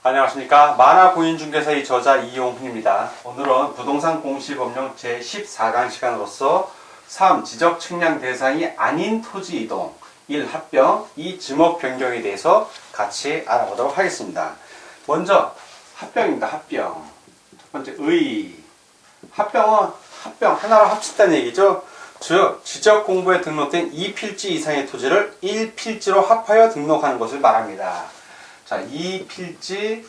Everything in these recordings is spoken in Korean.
안녕하십니까. 만화공인중개사의 저자 이용훈입니다. 오늘은 부동산 공시법령 제14강 시간으로서 3. 지적 측량 대상이 아닌 토지 이동 1. 합병 2. 지목 변경에 대해서 같이 알아보도록 하겠습니다. 먼저 합병입니다. 합병. 첫 번째 합병은 합병 하나로 합친다는 얘기죠. 즉 지적공부에 등록된 2필지 이상의 토지를 1필지로 합하여 등록하는 것을 말합니다. 자, 2필지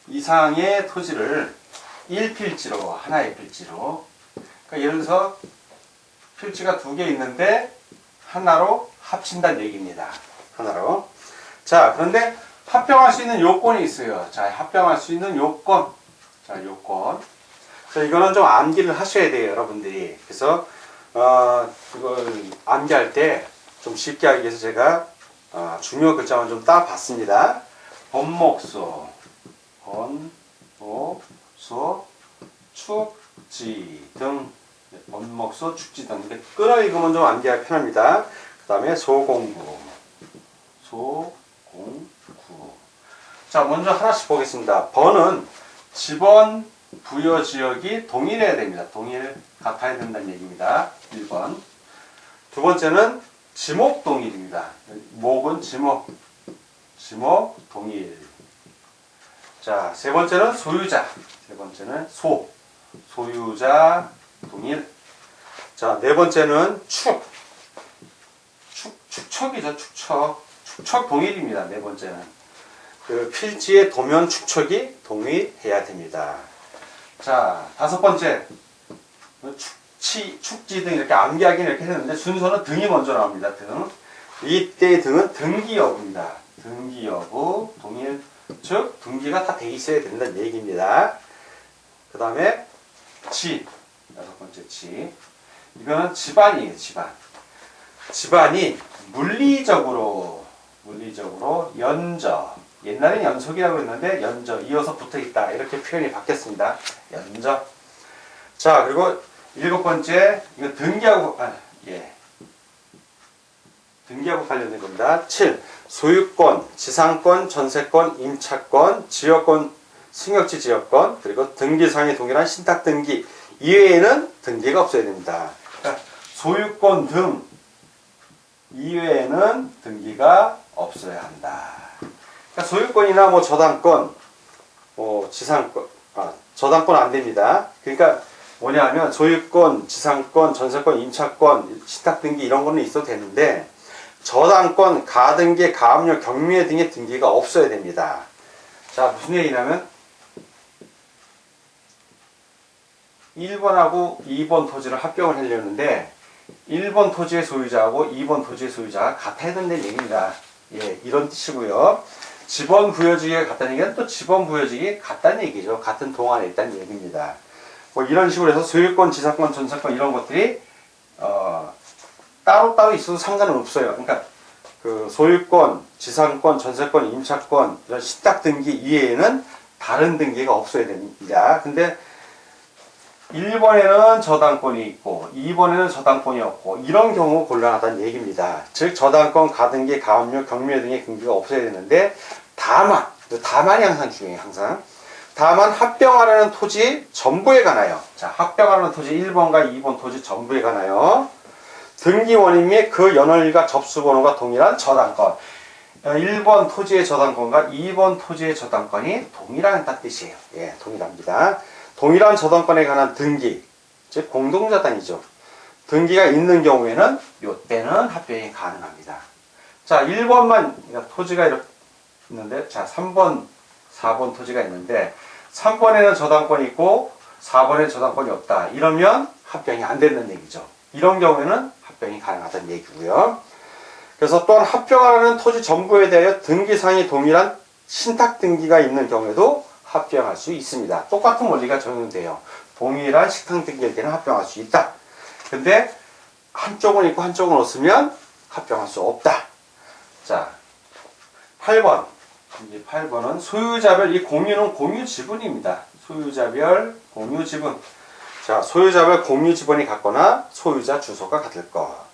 이상의 토지를 1필지로, 하나의 필지로. 그러니까 예를 들어서 필지가 2개 있는데 하나로 합친다는 얘기입니다. 하나로. 자, 그런데 합병할 수 있는 요건이 있어요. 자, 합병할 수 있는 요건. 자, 요건. 자, 이거는 좀 암기를 하셔야 돼요, 여러분들이. 그래서 이걸 암기할 때 좀 쉽게 하기 위해서 제가 중요 글자만 좀 따봤습니다. 번목소, 축지 등, 번목소, 축지 등. 이렇게 끊어 읽으면 좀 암기하기 편합니다. 그 다음에 소공구. 자, 먼저 하나씩 보겠습니다. 번은 지번 부여 지역이 동일해야 됩니다. 동일 같아야 된다는 얘기입니다. 1번. 두 번째는 지목 동일입니다. 목은 지목 동일. 자, 세 번째는 소유자. 세 번째는 소유자 동일. 자, 네 번째는 축척이죠. 축척 동일입니다. 네 번째는. 그 필지의 도면 축척이 동일해야 됩니다. 자, 다섯 번째. 축지 등 이렇게 암기하기는 이렇게 했는데 순서는 등이 먼저 나옵니다. 등. 이때의 등은 등기 여부입니다. 등기 여부, 동일, 즉 등기가 다 돼 있어야 된다는 얘기입니다. 그 다음에 여섯 번째 이거는 집안이에요. 집안이 물리적으로 연저, 옛날엔 연속이라고 했는데 연저, 이어서 붙어있다 이렇게 표현이 바뀌었습니다. 연저. 자, 그리고 일곱 번째, 이거 등기하고 관련된 겁니다. 7. 소유권, 지상권, 전세권, 임차권, 지역권, 승역지 지역권, 그리고 등기상의 동일한 신탁등기 이외에는 등기가 없어야 됩니다. 그러니까 소유권 등 이외에는 등기가 없어야 한다. 그러니까 소유권이나 뭐 저당권, 지상권, 저당권 안 됩니다. 그러니까 뭐냐면 소유권, 지상권, 전세권, 임차권, 신탁등기 이런 거는 있어도 되는데 저당권, 가등기, 가압류, 경미회 등의 등기가 없어야 됩니다. 자, 무슨 얘기냐면 1번하고 2번 토지를 합병을 하려는데 1번 토지의 소유자하고 2번 토지의 소유자가 같아야 된다는 얘기입니다. 예, 이런 뜻이고요. 지번 부여지기가 같다는 얘기는 또 지번 부여지기 같다는 얘기죠. 같은 동안에 있다는 얘기입니다. 뭐 이런 식으로 해서 소유권, 지상권, 전세권 이런 것들이 따로따로 있어도 상관은 없어요. 그러니까 그 소유권, 지상권, 전세권, 임차권 이런 신탁 등기 이외에는 다른 등기가 없어야 됩니다. 근데 1번에는 저당권이 있고 2번에는 저당권이 없고 이런 경우 곤란하다는 얘기입니다. 즉 저당권, 가등기, 가압류, 경미회 등의 등기가 없어야 되는데 다만이 항상 중요해요. 다만 합병하려는 토지 전부에 관하여, 자, 합병하려는 토지 1번과 2번 토지 전부에 관하여 등기 원인 및 그 연월일과 접수번호가 동일한 저당권. 1번 토지의 저당권과 2번 토지의 저당권이 동일한 뜻이에요. 예, 동일합니다. 동일한 저당권에 관한 등기, 즉 공동저당이죠. 등기가 있는 경우에는 이때는 합병이 가능합니다. 자, 1번만 토지가 이렇게 있는데, 자, 3번, 4번 토지가 있는데 3번에는 저당권이 있고 4번에는 저당권이 없다. 이러면 합병이 안 된다는 얘기죠. 이런 경우에는 합병이 가능하다는 얘기고요. 그래서 또한 합병하는 토지 전부에 대하여 등기상이 동일한 신탁등기가 있는 경우에도 합병할 수 있습니다. 똑같은 원리가 적용돼요. 동일한 신탁등기일 때는 합병할 수 있다. 근데 한쪽은 있고 한쪽은 없으면 합병할 수 없다. 자, 8번. 이제 8번은 소유자별, 이 공유는 공유 지분입니다. 소유자별 공유 지분. 자, 소유자별 공유 지분이 같거나 소유자 주소가 같을 것.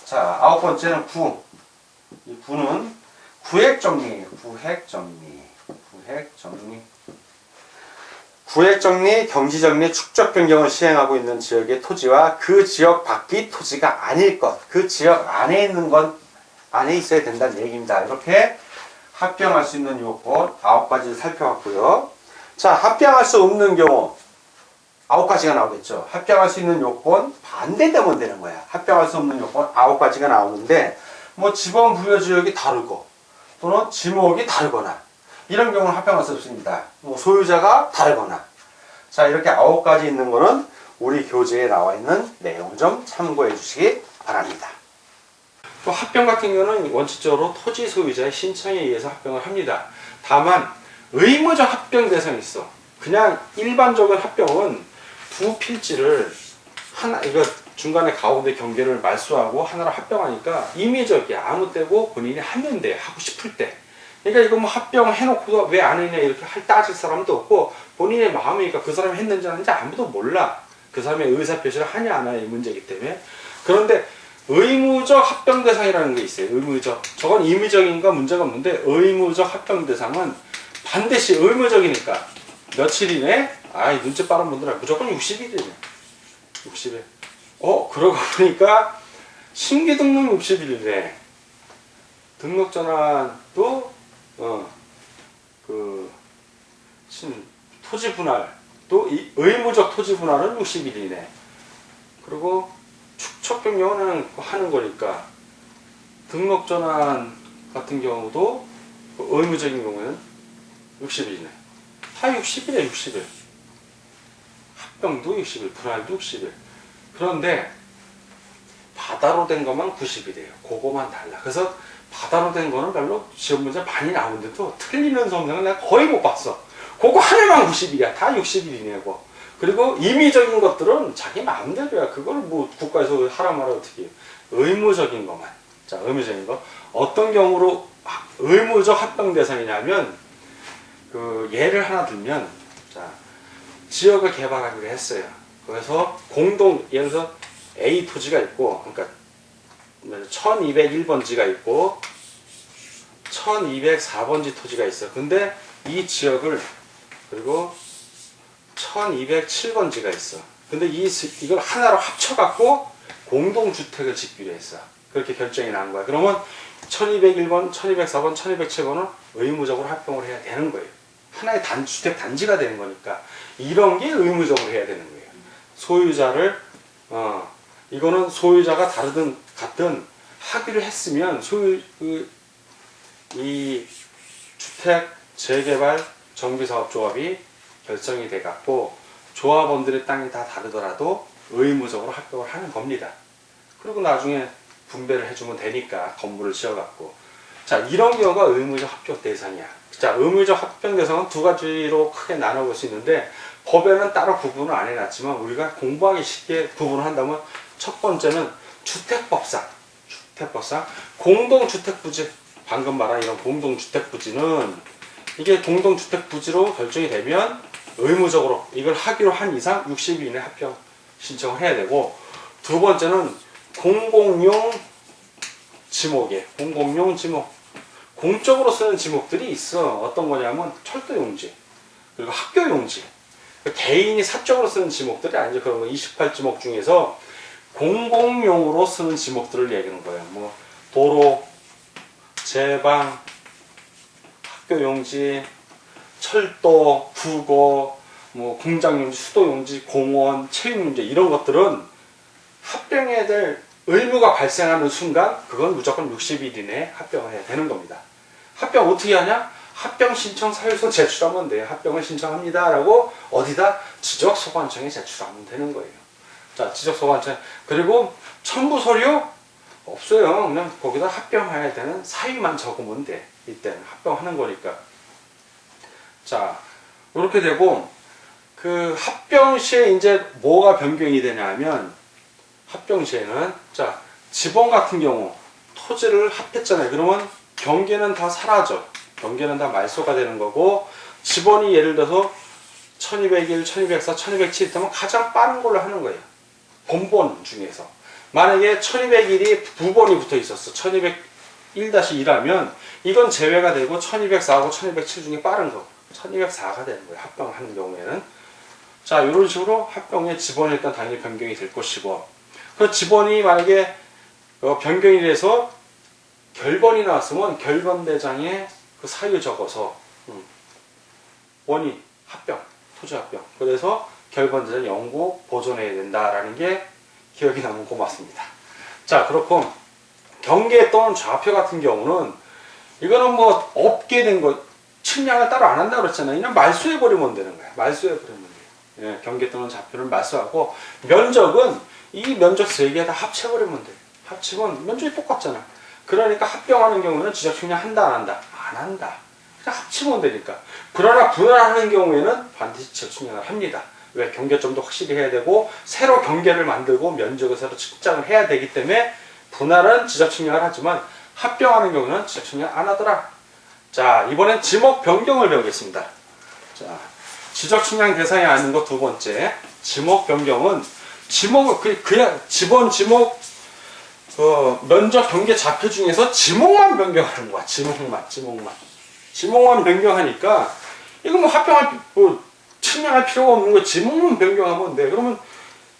자, 9번째는 부. 이 부는 구획정리. 구획정리, 경지정리, 축적 변경을 시행하고 있는 지역의 토지와 그 지역 밖의 토지가 아닐 것, 그 지역 안에 있는 건 안에 있어야 된다는 얘기입니다. 이렇게 합병할 수 있는 요건 9가지를 살펴봤고요. 자, 합병할 수 없는 경우 9가지가 나오겠죠. 합병할 수 있는 요건 반대되면 되는 거야. 합병할 수 없는 요건 9가지가 나오는데 뭐 지번 부여 지역이 다르고 또는 지목이 다르거나 이런 경우는 합병할 수 없습니다. 뭐 소유자가 다르거나. 자, 이렇게 9가지 있는 거는 우리 교재에 나와 있는 내용 좀 참고해 주시기 바랍니다. 또 합병 같은 경우는 원칙적으로 토지 소유자의 신청에 의해서 합병을 합니다. 다만 의무적 합병 대상이 있어. 그냥 일반적인 합병은 두 필지를 하나, 이거 중간에 가운데 경계를 말소하고 하나로 합병하니까 임의적이야. 아무 때고 본인이 하면 돼. 하고 싶을 때. 그러니까 이거 뭐 합병해놓고도 왜 안 했냐 이렇게 따질 사람도 없고 본인의 마음이니까 그 사람이 했는지 안 했는지 아무도 몰라. 그 사람의 의사표시를 하냐 안 하냐 이 문제이기 때문에. 그런데 의무적 합병 대상이라는 게 있어요. 의무적. 저건 임의적인가 문제가 없는데 의무적 합병 대상은 반드시 의무적이니까 며칠 이내 눈치 빠른 분들은 무조건 60일이네. 60일. 그러고 보니까 신규 등록 60일이네. 등록 전환도 토지 분할 또 의무적 토지 분할은 60일이네. 그리고 축척 변경은 하는 거니까 등록 전환 같은 경우도 의무적인 경우는 60일이네. 다 60일이야. 60일. 합병도 60일, 분할도 60일. 그런데 바다로 된 것만 90일이에요. 그거만 달라. 그래서 바다로 된 거는 별로 시험 문제 많이 나오는데도 틀리는 성명은 내가 거의 못 봤어. 그거 하나만 90일이야. 다 60일이냐고. 그리고 임의적인 것들은 자기 마음대로야. 그걸 뭐 국가에서 하라 말아 어떻게. 의무적인 것만. 자, 의무적인 거. 어떤 경우로 의무적 합병 대상이냐면 예를 하나 들면 자, 지역을 개발하기로 했어요. 그래서 예를 들어서 A 토지가 있고 그러니까 1201번지가 있고 1204번지 토지가 있어. 근데 이 지역을 그리고 1207번지가 있어. 근데 이걸 하나로 합쳐갖고 공동주택을 짓기로 했어. 그렇게 결정이 난 거야. 그러면 1201번, 1204번, 1207번은 의무적으로 합병을 해야 되는 거예요. 하나의 주택 단지가 되는 거니까 이런 게 의무적으로 해야 되는 거예요. 소유자를 이거는 소유자가 다르든 같든 하기로 했으면 이 주택 재개발 정비사업조합이 결정이 돼 갖고 조합원들의 땅이 다 다르더라도 의무적으로 합병을 하는 겁니다. 그리고 나중에 분배를 해주면 되니까 건물을 지어 갖고. 자, 이런 경우가 의무적 합병 대상이야. 자, 의무적 합병 대상은 두 가지로 크게 나눠볼 수 있는데 법에는 따로 구분을 안 해놨지만 우리가 공부하기 쉽게 구분을 한다면 첫 번째는 주택법상 공동주택부지, 방금 말한 이런 공동주택부지는 이게 공동주택부지로 결정이 되면 의무적으로 이걸 하기로 한 이상 60일 이내 합병 신청을 해야 되고, 두 번째는 공공용 지목이에요. 공공용 지목. 공적으로 쓰는 지목들이 있어. 어떤 거냐면 철도용지, 그리고 학교용지. 개인이 사적으로 쓰는 지목들이 아니죠. 그런 거 28지목 중에서 공공용으로 쓰는 지목들을 얘기하는 거예요. 뭐 도로, 제방, 학교용지, 철도, 부고, 뭐 공장용지, 수도용지, 공원, 체육용지 이런 것들은 합병해야 될 의무가 발생하는 순간 그건 무조건 60일 이내에 합병을 해야 되는 겁니다. 합병 어떻게 하냐? 합병 신청 사유서 제출하면 돼요. 합병을 신청합니다 라고 어디다? 지적소관청에 제출하면 되는 거예요. 자, 지적소관청. 그리고 첨부 서류 없어요. 그냥 거기다 합병해야 되는 사유만 적으면 돼. 이때는 합병하는 거니까. 자, 이렇게 되고 그 합병 시에 이제 뭐가 변경이 되냐면, 합병 시에는 자, 지번 같은 경우 토지를 합했잖아요. 그러면 경계는 다 사라져. 경계는 다 말소가 되는 거고, 지번이 예를 들어서 1201, 1204, 1207 있다면 가장 빠른 걸로 하는 거예요. 본번 중에서. 만약에 1201이 9번이 붙어 있었어. 1200 1-1하면 이건 제외가 되고 1204하고 1207 중에 빠른 거 1204가 되는 거예요. 합병하는 경우에는. 자, 이런 식으로 합병의 지번이 일단 당연히 변경이 될 것이고, 그 지번이 만약에 변경이 돼서 결번이 나왔으면 결번대장에 그 사유 적어서 원인 합병, 토지 합병. 그래서 결번대장 영구 보존해야 된다라는 게 기억이 나면 고맙습니다. 자, 그렇고 경계 또는 좌표 같은 경우는 이거는 뭐 없게 된 거 측량을 따로 안 한다고 그랬잖아요. 그냥 말소해 버리면 되는 거야. 말소해 버리면 돼요. 예, 경계 또는 좌표를 말소하고, 면적은 이 면적 세 개 다 합쳐버리면 돼요. 합치면 면적이 똑같잖아. 그러니까 합병하는 경우는 지적 측량 한다 안 한다? 안 한다. 그냥 합치면 되니까. 그러나 분할하는 경우에는 반드시 지적 측량을 합니다. 왜? 경계점도 확실히 해야 되고 새로 경계를 만들고 면적을 새로 측정을 해야 되기 때문에 분할은 지적 측량을 하지만 합병하는 경우는 지적 측량 안 하더라. 자, 이번엔 지목 변경을 배우겠습니다. 자, 지적 측량 대상이 아닌 거 두 번째. 지목 변경은 지목을 그냥 지번 지목 면적 경계 좌표 중에서 지목만 변경하는 거야. 지목만 변경하니까 이거 뭐 합병할 측량할 필요가 없는 거. 지목만 변경하면 돼. 그러면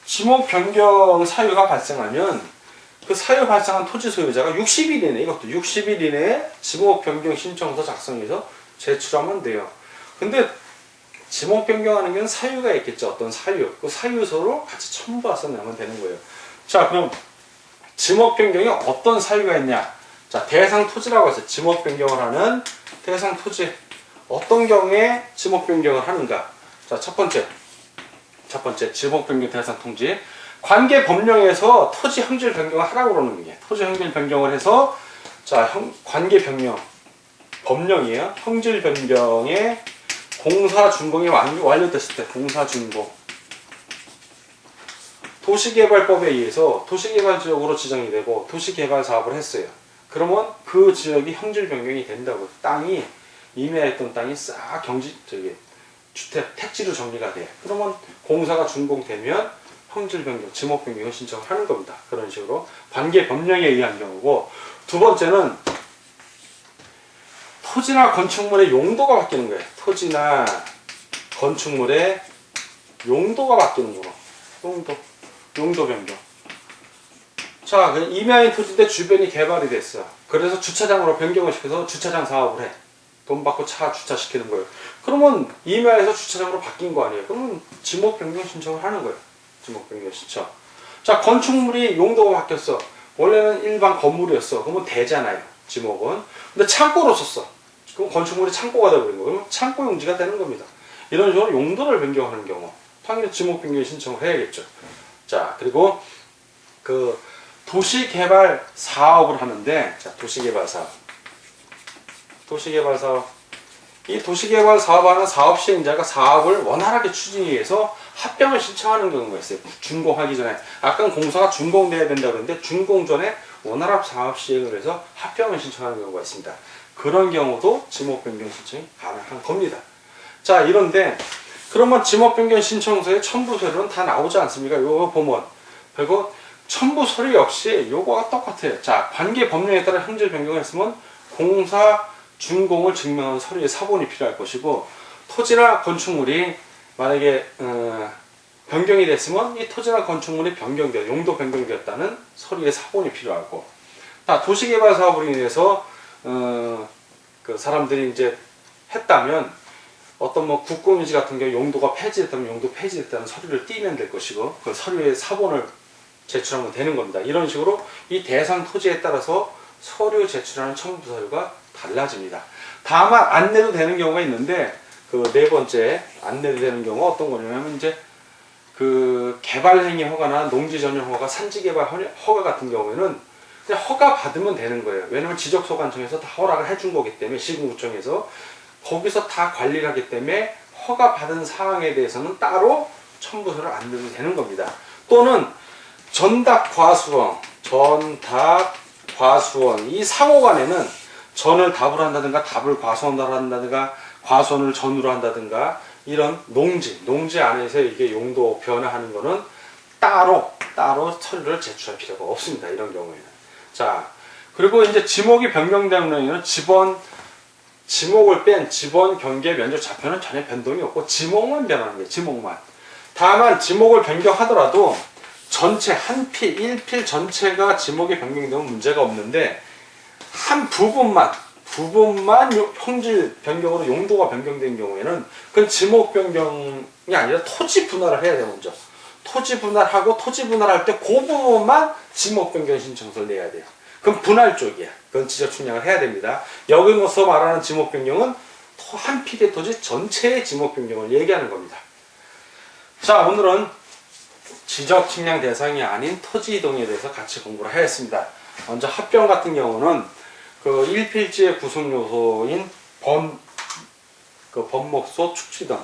지목 변경 사유가 발생하면 그 사유 발생한 토지 소유자가 60일 이내, 이것도 60일 이내에 지목 변경 신청서 작성해서 제출하면 돼요. 근데 지목 변경하는 게 사유가 있겠죠. 어떤 사유. 그 사유서로 같이 첨부해서 내면 되는 거예요. 자, 그럼 지목 변경에 어떤 사유가 있냐? 자, 대상 토지라고 해서 지목 변경을 하는 대상 토지. 어떤 경우에 지목 변경을 하는가? 자, 첫 번째 지목 변경 대상 통지. 관계 법령에서 토지 형질 변경을 하라고 그러는 게, 토지 형질 변경을 해서, 자, 관계 변경 법령이에요. 형질 변경에 공사 준공이 완료됐을 때, 공사 준공. 도시개발법에 의해서 도시개발 지역으로 지정이 되고 도시개발 사업을 했어요. 그러면 그 지역이 형질 변경이 된다고. 땅이 임야했던 땅이 싹 주택 택지로 정리가 돼. 그러면 공사가 준공되면 형질 변경, 지목 변경을 신청을 하는 겁니다. 그런 식으로 관계 법령에 의한 경우고, 두 번째는 토지나 건축물의 용도가 바뀌는 거예요. 토지나 건축물의 용도가 바뀌는 거로. 용도 변경. 자, 임야인 토지인데 주변이 개발이 됐어. 그래서 주차장으로 변경을 시켜서 주차장 사업을 해. 돈 받고 차 주차시키는 거예요. 그러면 임야에서 주차장으로 바뀐 거 아니에요. 그러면 지목 변경 신청을 하는 거예요. 지목 변경 신청. 자, 건축물이 용도가 바뀌었어. 원래는 일반 건물이었어. 그러면 되잖아요. 지목은. 근데 창고로 썼어. 그럼 건축물이 창고가 되어버린 거예요. 그럼 창고 용지가 되는 겁니다. 이런 식으로 용도를 변경하는 경우 당연히 지목 변경 신청을 해야겠죠. 자, 그리고 그 도시개발 사업을 하는데, 자, 도시개발 사업. 이 도시개발 사업하는 사업 시행자가 사업을 원활하게 추진하기 위해서 합병을 신청하는 경우가 있어요. 준공하기 전에. 아까 공사가 준공돼야 된다고 그랬는데 준공 전에 원활한 사업 시행을 해서 합병을 신청하는 경우가 있습니다. 그런 경우도 지목 변경 신청이 가능한 겁니다. 자, 이런데 그러면 지목 변경 신청서의 첨부 서류는 다 나오지 않습니까? 요거 보면. 그리고 첨부 서류 역시 요거가 똑같아요. 자, 관계 법령에 따라 형질 변경을 했으면 공사 준공을 증명하는 서류의 사본이 필요할 것이고, 토지나 건축물이 만약에 변경이 됐으면 이 토지나 건축물이 용도 변경되었다는 서류의 사본이 필요하고, 도시개발 사업으로 인해서 그 사람들이 이제 했다면 어떤 뭐 국공유지 같은 경우 용도가 폐지됐다면 용도 폐지됐다는 서류를 띄면 될 것이고, 그 서류의 사본을 제출하면 되는 겁니다. 이런 식으로 이 대상 토지에 따라서 서류 제출하는 첨부 서류가 달라집니다. 다만 안 내도 되는 경우가 있는데, 그 네 번째 안 내도 되는 경우가 어떤 거냐면, 이제 그 개발행위 허가나 농지 전용 허가, 산지 개발 허가 같은 경우에는 그냥 허가 받으면 되는 거예요. 왜냐면 지적소관청에서 다 허락을 해준 거기 때문에, 시군구청에서 거기서 다 관리를 하기 때문에 허가 받은 사항에 대해서는 따로 첨부서를 안 내도 되는 겁니다. 또는 전답 과수원 이 상호간에는 전을 답으로 한다든가 답을 과수원으로 한다든가 과수원을 전으로 한다든가 이런 농지 안에서 이게 용도 변화하는 거는 따로 서류를 제출할 필요가 없습니다. 이런 경우에는. 자, 그리고 이제 지목이 변경되는 의미는 지목을 뺀 지번 경계 면적 좌표는 전혀 변동이 없고 지목만 변하는 거예요. 지목만. 다만 지목을 변경하더라도 전체 한 필, 1필 전체가 지목이 변경되면 문제가 없는데 한 부분만 형질 변경으로 용도가 변경된 경우에는 그건 지목 변경이 아니라 토지 분할을 해야 돼요. 먼저 토지 분할하고 토지 분할할 때 그 부분만 지목 변경 신청서를 내야 돼요. 그럼 분할 쪽이야. 그건 지적 측량을 해야 됩니다. 여기서 말하는 지목 변경은 한 필의 토지 전체의 지목 변경을 얘기하는 겁니다. 자, 오늘은 지적 측량 대상이 아닌 토지 이동에 대해서 같이 공부를 하였습니다. 먼저 합병 같은 경우는 그 1필지의 구성 요소인 번목소, 축지 등.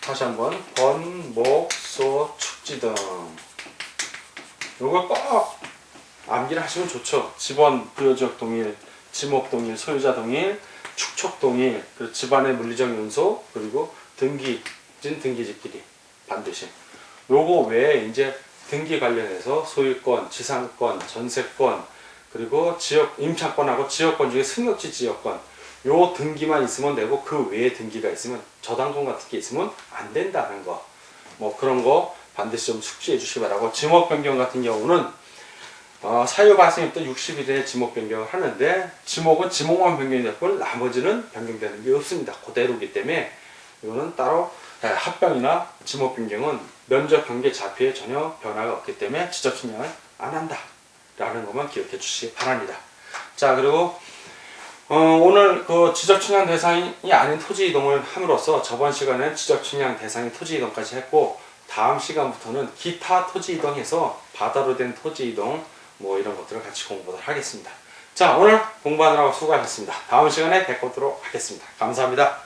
다시 한번 번목소, 축지 등. 요거 꼭 암기를 하시면 좋죠. 지번 부여지역 동일, 지목 동일, 소유자 동일, 축척 동일, 그리고 집안의 물리적 연소, 그리고 등기진 등기지끼리 반드시. 요거 외에 이제 등기 관련해서 소유권, 지상권, 전세권, 그리고 지역 임차권하고 지역권 중에 승역지 지역권 요 등기만 있으면 되고 그 외에 등기가 있으면 저당권 같은 게 있으면 안 된다는 거. 뭐 그런 거 반드시 좀 숙지해 주시기 바라고. 지목 변경 같은 경우는 사유 발생부터 60일에 지목 변경을 하는데 지목은 지목만 변경이 됐고 나머지는 변경되는 게 없습니다. 그대로기 때문에 이거는 따로 합병이나 지목 변경은 면적 경계 좌표에 전혀 변화가 없기 때문에 지적 측량을 안 한다 라는 것만 기억해 주시기 바랍니다. 자, 그리고 오늘 그 지적 측량 대상이 아닌 토지 이동을 함으로써 저번 시간에는 지적 측량 대상인 토지 이동까지 했고 다음 시간부터는 기타 토지 이동해서 바다로 된 토지 이동 뭐 이런 것들을 같이 공부를 하겠습니다. 자, 오늘 공부하느라고 수고하셨습니다. 다음 시간에 뵙도록 하겠습니다. 감사합니다.